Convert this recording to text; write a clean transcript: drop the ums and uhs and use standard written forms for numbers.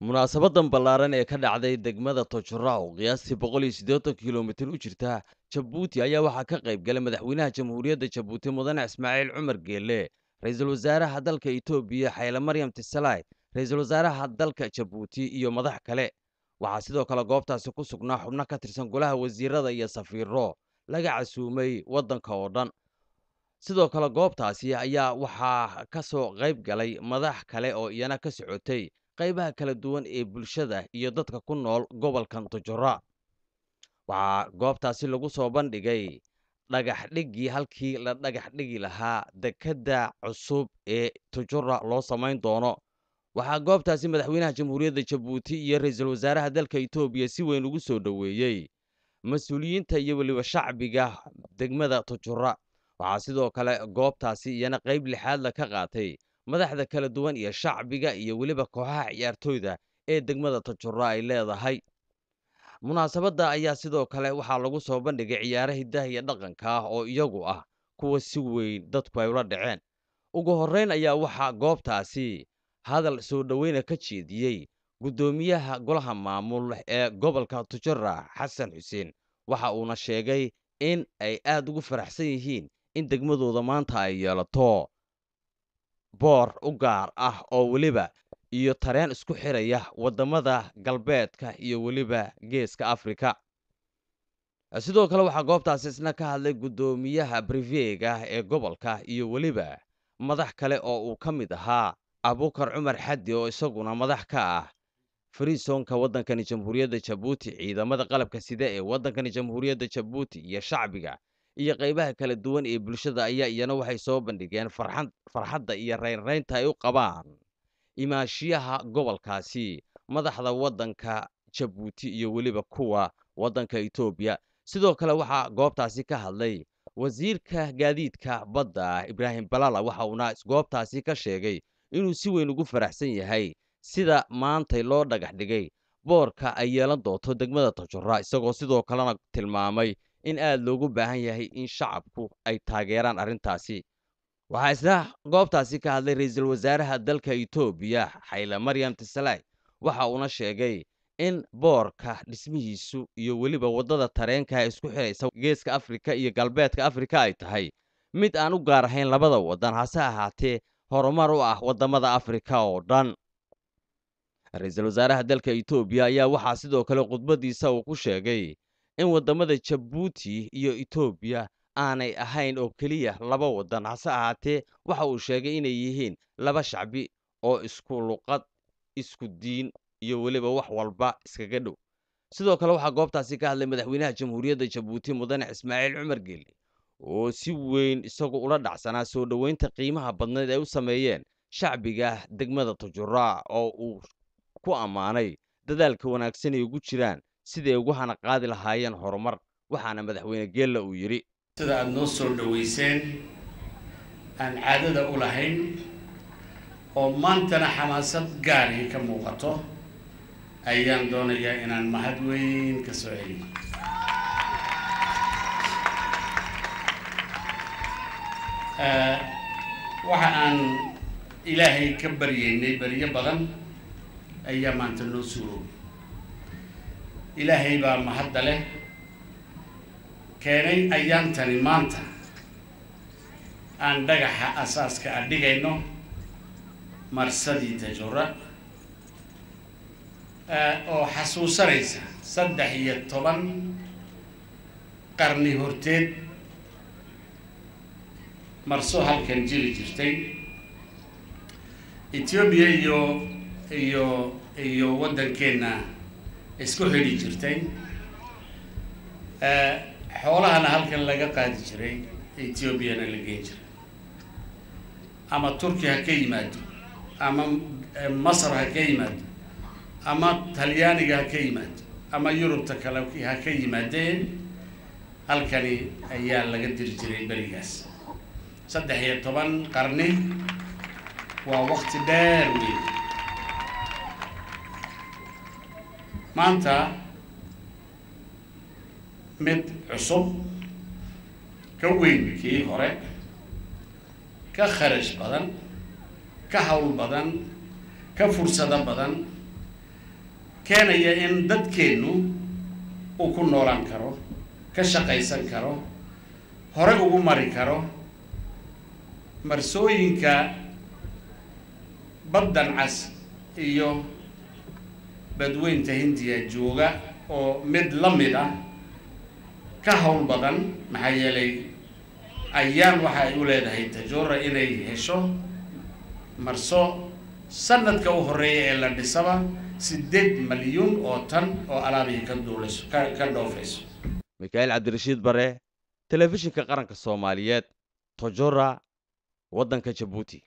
munaasabadan ballaaran ee ka dhacday degmada Tojora oo qiyaastii 180 kiiloomitir u jirta Jabuuti ayaa waxaa ka qayb galay madaxweynaha Jamhuuriyadda Jabuuti Mudane Ismaaciil Cumar Geelle, ra'iisul wasaaraha dalka Itoobiya Xayla Maryam Tisalaay, ra'iisul wasaaraha dalka Jabuuti iyo madax kale. Waxaa sidoo kale goobtaasi ku sugnaa xubno ka tirsan golaha wasiirada iyo safiirro laga casuumay waddanka oo dhan. Sidoo kale goobtaasi ayaa waxaa ka soo qayb galay madax kale oo iyana ka socotay qaybaha kala duwan ee bulshada iyo dadka ku nool gobolkan Tojora. Waxaa goobtaasi lagu soo bandhigay dhagax dhigii halkii la dhagax dhigi lahaa dekedda cusub ee Tojora loo samayn doono. Waxaa goobtaasi madaxweynaha Jamhuuriyadda Jabuuti iyo ra'iisul wasaaraha dalka Itoobiya si weyn ugu soo dhoweeyey mas'uuliyiinta iyo weliba shacbiga degmada Tojora. Waxaa sidoo kale goobtaasi iyana qayb lixaad la ka qaatay madaxda kala duwan iyo shacbiga iyo weliba kooxaha ciyaartooyda ee degmada Tojora ay leedahay. Munaasabadda ayaa sidoo kale waxaa lagu soo bandhigay ciyaaraha hidaha iyo dhaqanka ah oo iyagu ah kuwa si weyn dadku ay ula dhaceen. Ugu horreyn ayaa waxaa goobtaasi hadal soo dhoweyna ka jeediyey guddoomiyaha golaha maamul ee gobolka Tojora Xasan Xuseen. Waxa uuna sheegay in ay aad ugu faraxsan yihiin in degmadooda maanta ay yeelato boor u gaar ah oo weliba iyo tareen isku xiraya waddamada galbeedka iyo weliba geeska Afrika. Sidoo kale waxaa goobtaasi isna ka hadlay guddoomiyaha Brivega ee gobolka iyo weliba madax kale oo uu ka mid ahaa Abukar Cumar Xaddi oo isaguna madax ka ah Fariisonka waddankani Jamhuuriyadda Jabuuti, ciidamada qalabka sida ee waddankani Jamhuuriyadda Jabuuti iyo shacbiga iyo qaybaha kala duwan ee bulshada ayaa iyana waxay soo bandhigeen farxadda iyo raynraynta ay u qabaan imaashiyaha gobolkaasi madaxda waddanka Jabuuti iyo weliba kuwa waddanka Itoobiya. Sidoo kale waxaa goobtaasi ka hadlay wasiirka gaadiidka badda Ibraahim Balala. Waxa uuna goobtaasi ka sheegay inuu si weyn ugu faraxsan yahay sida maantay loo dhagax dhigay boorka ay yeelan doonto degmada Tojora, isagoo sidoo kalena tilmaamay in aad loogu baahan yahay in shacabku ay taageeraan arrintaasi. Waxaa isna goobtaasi ka hadlay ra'iisul wasaaraha dalka Itoobiya Xayla Maryam Tisalaay. Waxa uuna sheegay in boorka dhismihiisu iyo weliba waddada tareenka ee isku xiraysa geeska Afrika iyo galbeedka Afrika ay tahay mid aan u gaar ahayn labada waddan, hase ahaatee horumar u ah waddamada Afrika oo dhan. Ra'iisul wasaaraha dalka Itoobiya ayaa waxaa sidoo kale khudbadiisa uu ku sheegay in waddamada Jabuuti iyo Itoobiya aanay ahayn oo keliya laba waddan, hase ahaatee waxa uu sheegay inay yihiin laba shacbi oo isku luqad, isku diin iyo weliba wax walba iskaga dhow. Sidoo kale waxaa goobtaasi ka hadlay madaxweynaha Jamhuuriyadda Jabuuti Mudane Ismaaciil Cumar Geelle oo si weyn isagu ula dhacsanaa soo dhoweynta qiimaha badneed ay u sameeyeen shacbiga degmada Tojora oo uu ku ammaanay dadaalka wanaagsan ay ugu jiraan siday ugu hana qaadi lahaayeen horumar. Waxaana madaxweyne Geelle uu yiri sida aad noo soo dhaweyseen aan caadada u lahayn oo maantana xamaasad gaar ah ka muuqato ayaan doonayaa inaan mahad weyn ka soo celiyo. waxa aan ilaahay ka baryeynay baryo badan ayaa maanta noo suuroobay. ilaahay baa mahadda leh keenay ayaantani maanta aan dhagaxa asaaska a dhigayno marsadii Tojora oo xasuusanaysa 13 qarni horteed marso halkan jiri jirtay. Itoobiya iyo waddankeena isku xidhi jirtay. xoolahana halkan laga qaadi jiray, Etoobiyana la geyn jiray. ama Turki ha ka yimaado, ama Masar ha ka yimaado, ama Talyaaniga ha ka yimaado, ama Yurubta kale ha ka yimaadeen, halkani ayaa laga diri jiray berigaas. 13 qarni waa waqti dheer weyn. maanta mid cusub ka weyn kii hore, ka kharash badan, ka hawl badan, ka fursado badan, keenaya in dadkeennu uu ku noolaan karo ka shaqaysan karo hore ugu mari karo marsooyinka baddan cas iyo badweynta Hindiya jooga oo mid la mid ah ka hawl badan maxaa yeelay ayaan waxa ay u leedahay Tajoora inay hesho marso sanadka u horeeya ee la dhisaba 8 milyan oo tan oo alaabihi ka duulayso ka dhoofayso Mikael Cabdirashiid Bare telefishinka qaranka Soomaaliyeed Tajoora waddanka Djibouti